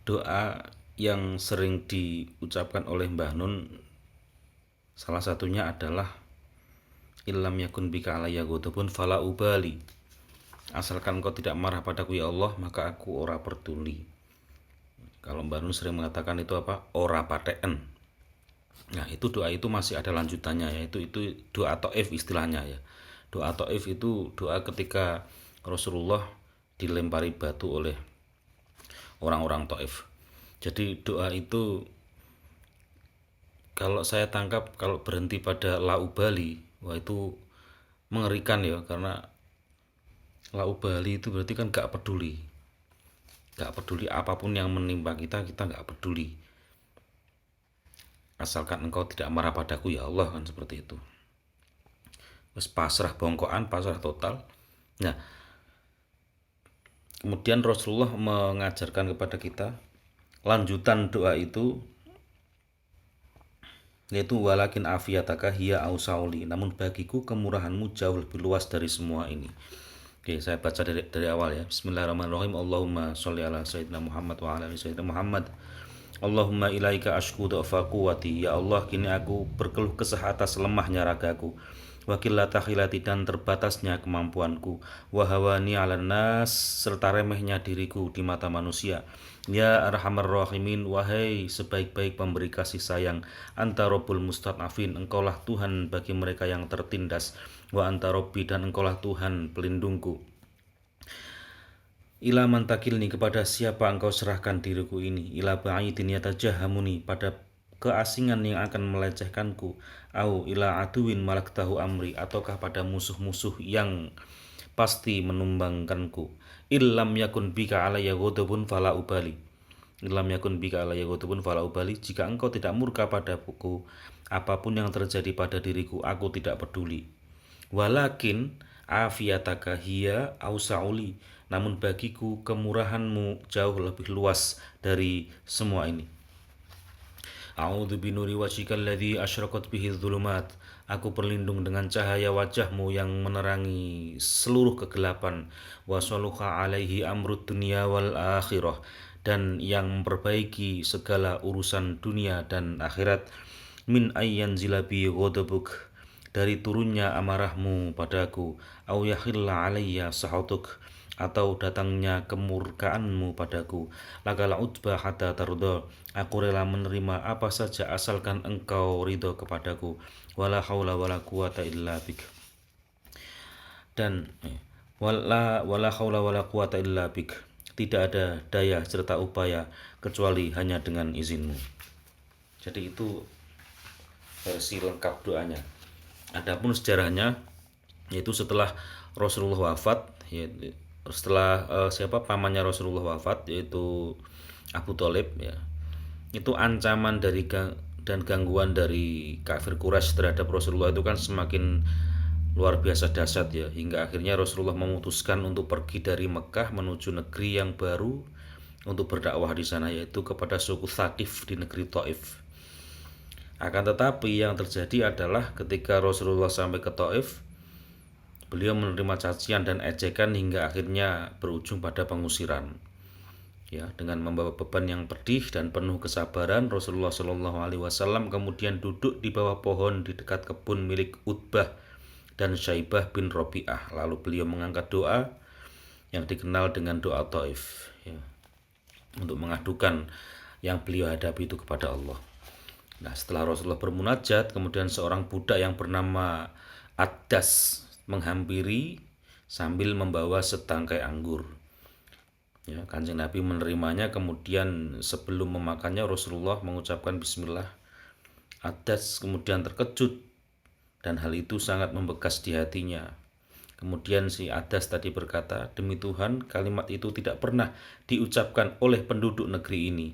Doa yang sering diucapkan oleh Mbah Nun salah satunya adalah illam yakun bika alayya ghadabun fala ubali. Asalkan kau tidak marah padaku ya Allah, maka aku ora peduli. Kalau Mbah Nun sering mengatakan itu apa? Ora paten. Nah, itu doa itu masih ada lanjutannya, yaitu itu doa taif istilahnya ya. Doa taif itu doa ketika Rasulullah dilempari batu oleh orang-orang Taif. Jadi doa itu kalau saya tangkap kalau berhenti pada laubali, wah itu mengerikan ya, karena laubali itu berarti kan gak peduli, gak peduli apapun yang menimpa kita, kita gak peduli. Asalkan engkau tidak marah padaku ya Allah, kan seperti itu. Terus pasrah bongkoan, pasrah total. Nah, kemudian Rasulullah mengajarkan kepada kita lanjutan doa itu, yaitu walakin afiyataka hiya ausauli, namun bagiku kemurahanmu jauh lebih luas dari semua ini. Oke, saya baca dari awal ya. Bismillahirrahmanirrahim. Allahumma sholli ala sayyidina Muhammad wa ala ali sayyidina Muhammad. Allahumma ilaika ashku dha'fa quwwati. Ya Allah, kini aku berkeluh kesah atas lemahnya ragaku. Wa qillata khilati, dan terbatasnya kemampuanku. Wa hawani 'alan nas, serta remehnya diriku di mata manusia. Ya arhamar rahimin, wahai sebaik-baik pemberi kasih sayang. Anta rabbul mustad'afin, engkaulah Tuhan bagi mereka yang tertindas. Wa anta rabbi, dan engkaulah Tuhan pelindungku. Ila mantakilni, kepada siapa engkau serahkan diriku ini. Ila ba'idin yatajahamuni, pada keasingan yang akan melecehkanku. Au ila aduwin malaktahu amri, ataukah pada musuh-musuh yang pasti menumbangkanku. Illam yakun bika alayya ghadabun fala ubali. Illam yakun bika alayya ghadabun fala ubali, jika engkau tidak murka padaku, apapun yang terjadi pada diriku, aku tidak peduli. Walakin afiyataka hiya ausauli, namun bagiku kemurahanmu jauh lebih luas dari semua ini. A'udzu binuri wajhikal ladzi asyraqat bihi dzulumat. Aku berlindung dengan cahaya wajahmu yang menerangi seluruh kegelapan. Wa saluha alaihi amrud dunya wal akhirah, dan yang memperbaiki segala urusan dunia dan akhirat. Min ayyan zilabi ghadabuk, dari turunnya amarahmu padaku. Au yakhilla alayya sahatuk, atau datangnya kemurkaanmu padaku. Lakala utbah hatta tardo, aku rela menerima apa saja asalkan engkau ridho kepadaku. Wala haula wala quwata illa bik, dan wala haula wala quwata illa bik, tidak ada daya serta upaya kecuali hanya dengan izinmu. Jadi itu versi lengkap doanya. Adapun sejarahnya, yaitu setelah Rasulullah wafat, yaitu setelah siapa pamannya Rasulullah wafat, yaitu Abu Thalib ya, itu ancaman dari dan gangguan dari kafir Quraisy terhadap Rasulullah itu kan semakin luar biasa dahsyat ya, hingga akhirnya Rasulullah memutuskan untuk pergi dari Mekah menuju negeri yang baru untuk berdakwah di sana, yaitu kepada suku Thaqif di negeri Taif. Akan tetapi yang terjadi adalah ketika Rasulullah sampai ke Taif, beliau menerima cacian dan ejekan hingga akhirnya berujung pada pengusiran. Ya, dengan membawa beban yang pedih dan penuh kesabaran, Rasulullah Shallallahu Alaihi Wasallam kemudian duduk di bawah pohon di dekat kebun milik Utbah dan Syaibah bin Robi'ah. Lalu beliau mengangkat doa yang dikenal dengan doa Taif, ya, untuk mengadukan yang beliau hadapi itu kepada Allah. Nah, setelah Rasulullah bermunajat, kemudian seorang budak yang bernama Adas menghampiri sambil membawa setangkai anggur. Ya, Kanjeng Nabi menerimanya, kemudian sebelum memakannya Rasulullah mengucapkan bismillah. Adas kemudian terkejut dan hal itu sangat membekas di hatinya. Kemudian si Adas tadi berkata, demi Tuhan, kalimat itu tidak pernah diucapkan oleh penduduk negeri ini.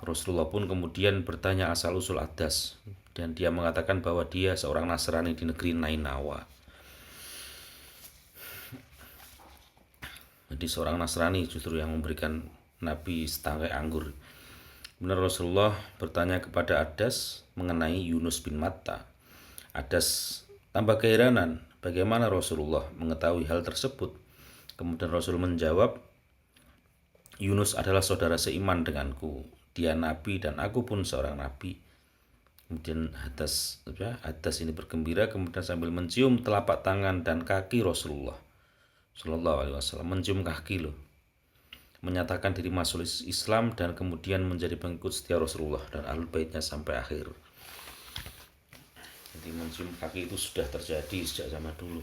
Rasulullah pun kemudian bertanya asal-usul Adas, dan dia mengatakan bahwa dia seorang Nasrani di negeri Nainawa. Jadi seorang Nasrani justru yang memberikan Nabi setangkai anggur. Benar, Rasulullah bertanya kepada Adas mengenai Yunus bin Matta. Adas tambah keheranan, bagaimana Rasulullah mengetahui hal tersebut. Kemudian Rasul menjawab, Yunus adalah saudara seiman denganku. Dia nabi dan aku pun seorang nabi. Kemudian Hadas ini bergembira kemudian sambil mencium telapak tangan dan kaki Rasulullah Shallallahu Alaihi Wasallam, mencium kaki loh, menyatakan diri masuk Islam dan kemudian menjadi pengikut setia Rasulullah dan ahlul baitnya sampai akhir. Jadi mencium kaki itu sudah terjadi sejak zaman dulu.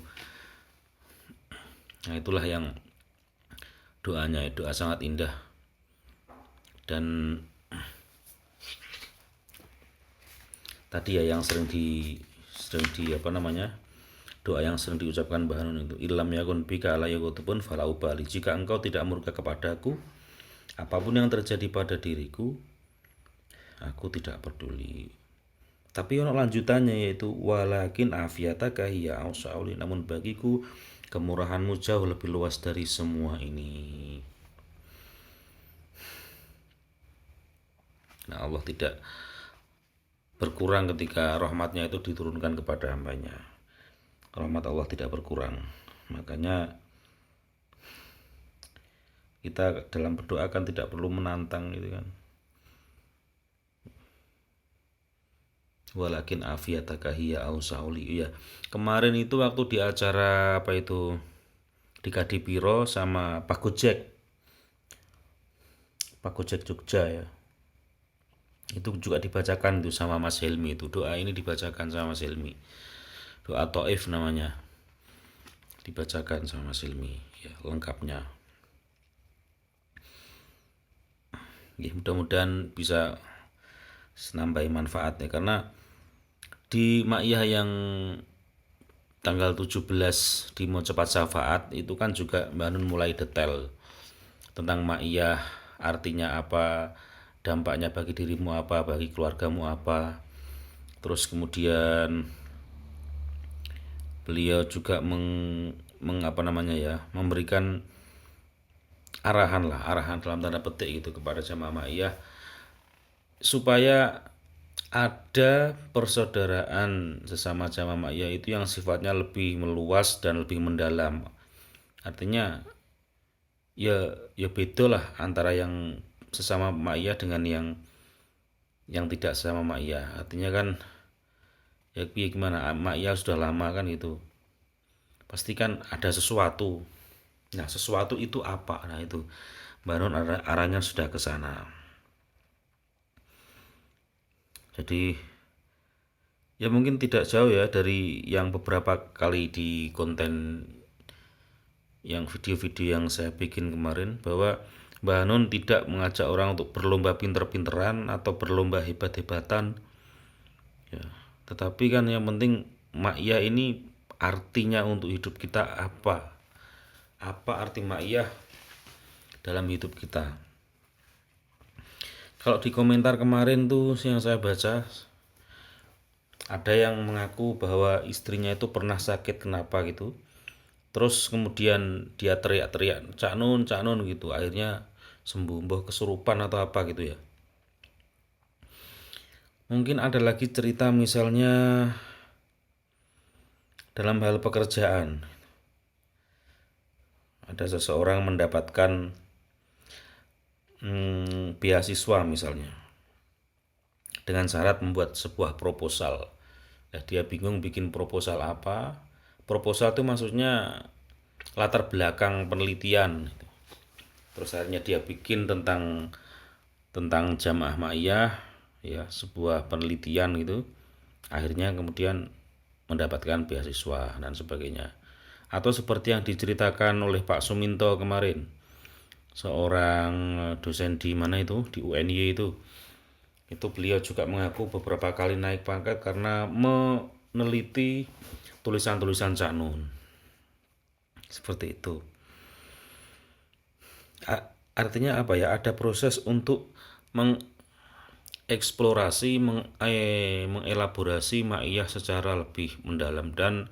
Nah itulah yang doanya, doa sangat indah. Dan tadi ya yang sering di doa yang sering diucapkan Mbah Hanun itu, ilam yakun bika ala yakutubun falau bali, jika engkau tidak murka kepadaku, apapun yang terjadi pada diriku, aku tidak peduli. Tapi ono lanjutannya, yaitu walakin afiyataka hiya ausauli, namun bagiku kemurahanmu jauh lebih luas dari semua ini. Nah Allah tidak berkurang ketika rahmatnya itu diturunkan kepada hambanya. Rahmat Allah tidak berkurang. Makanya kita dalam berdoa kan tidak perlu menantang gitu kan. Walakin afiyataka hiya ausauli. Ya, kemarin itu waktu di acara apa itu di Kadipiro sama Pak Gojek Jogja ya, itu juga dibacakan itu sama Mas Helmi, itu doa ini dibacakan sama Mas Helmi, doa Taif namanya, dibacakan sama Mas Helmi ya lengkapnya ya, mudah-mudahan bisa nambahi manfaatnya. Karena di Ma'iyah yang tanggal 17 di Mau Cepat Syafaat itu kan juga Mbak Nun mulai detail tentang Ma'iyah, artinya apa, dampaknya bagi dirimu apa, bagi keluargamu apa. Terus kemudian beliau juga memberikan arahan dalam tanda petik gitu kepada jamaah Ma'iyah supaya ada persaudaraan sesama jamaah Ma'iyah itu yang sifatnya lebih meluas dan lebih mendalam. Artinya ya beda lah antara yang sesama Ma'iyah dengan yang tidak sesama Ma'iyah. Artinya kan ya gimana, Ma'iyah sudah lama kan gitu, pasti kan ada sesuatu. Nah sesuatu itu apa? Nah itu baru arahnya sudah ke sana. Jadi ya mungkin tidak jauh ya dari yang beberapa kali di konten yang video-video yang saya bikin kemarin, bahwa Mbah Hanun tidak mengajak orang untuk berlomba pinter-pinteran atau berlomba hebat-hebatan ya, tetapi kan yang penting Ma'iyah ini artinya untuk hidup kita apa arti Ma'iyah dalam hidup kita. Kalau di komentar kemarin tuh yang saya baca, ada yang mengaku bahwa istrinya itu pernah sakit kenapa gitu, terus kemudian dia teriak-teriak Cak Nun gitu, akhirnya sembuh, mbah kesurupan atau apa gitu ya. Mungkin ada lagi cerita misalnya dalam hal pekerjaan, ada seseorang mendapatkan beasiswa misalnya dengan syarat membuat sebuah proposal. Nah, dia bingung bikin proposal apa. Proposal itu maksudnya latar belakang penelitian. Terus akhirnya dia bikin tentang jamaah Ma'iyah ya, sebuah penelitian gitu. Akhirnya kemudian mendapatkan beasiswa dan sebagainya. Atau seperti yang diceritakan oleh Pak Suminto kemarin, seorang dosen di mana itu, di UNY itu beliau juga mengaku beberapa kali naik pangkat karena meneliti tulisan-tulisan Cak Nun. Seperti itu. Artinya apa ya, ada proses untuk mengeksplorasi, mengelaborasi Ma'iyah secara lebih mendalam dan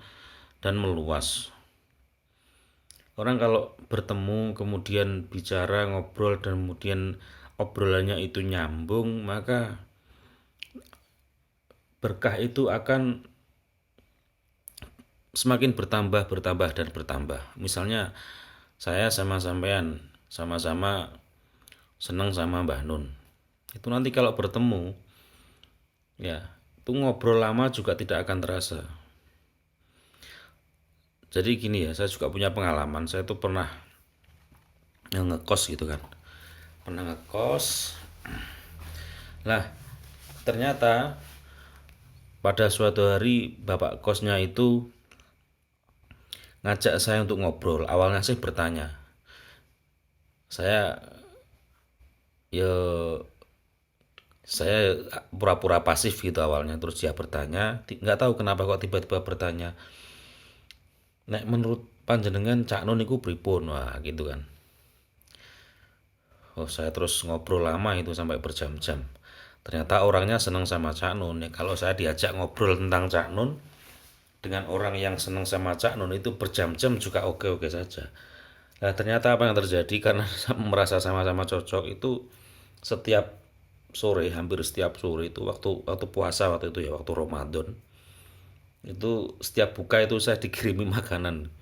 meluas. Orang kalau bertemu kemudian bicara, ngobrol, dan kemudian obrolannya itu nyambung, maka berkah itu akan semakin bertambah dan bertambah. Misalnya saya sama sampean sama-sama seneng sama Mbah Nun. Itu nanti kalau bertemu, ya, itu ngobrol lama juga tidak akan terasa. Jadi gini ya, saya juga punya pengalaman. Saya tuh pernah ngekos gitu kan. Pernah ngekos. Nah, ternyata pada suatu hari bapak kosnya itu ngajak saya untuk ngobrol. Awalnya sih bertanya. Saya ya saya pura-pura pasif gitu awalnya, terus dia bertanya, nggak tahu kenapa kok tiba-tiba bertanya, nek menurut panjenengan Cak Nun niku pripun, wah gitu kan. Oh, saya terus ngobrol lama itu sampai berjam-jam. Ternyata orangnya senang sama Cak Nun. Ya, kalau saya diajak ngobrol tentang Cak Nun dengan orang yang senang sama Cak Nun itu berjam-jam juga oke-oke saja. Nah, ternyata apa yang terjadi karena merasa sama-sama cocok itu setiap sore, hampir setiap sore itu waktu waktu puasa waktu itu ya, waktu Ramadan. Itu setiap buka itu saya dikirimi makanan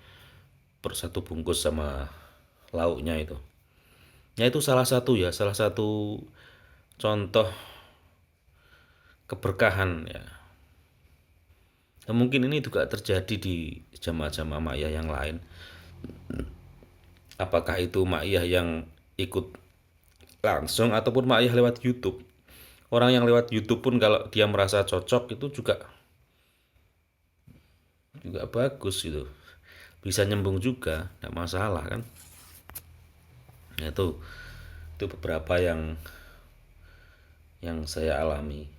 per satu bungkus sama lauknya itu. Ya itu salah satu ya, salah satu contoh keberkahan ya. Nah, mungkin ini juga terjadi di jamaah-jamaah Ma'iyah yang lain. Apakah itu Ma'iyah yang ikut langsung ataupun Ma'iyah lewat YouTube. Orang yang lewat YouTube pun kalau dia merasa cocok itu juga bagus gitu. Bisa nyambung juga, nggak masalah kan. Nah, itu beberapa yang saya alami.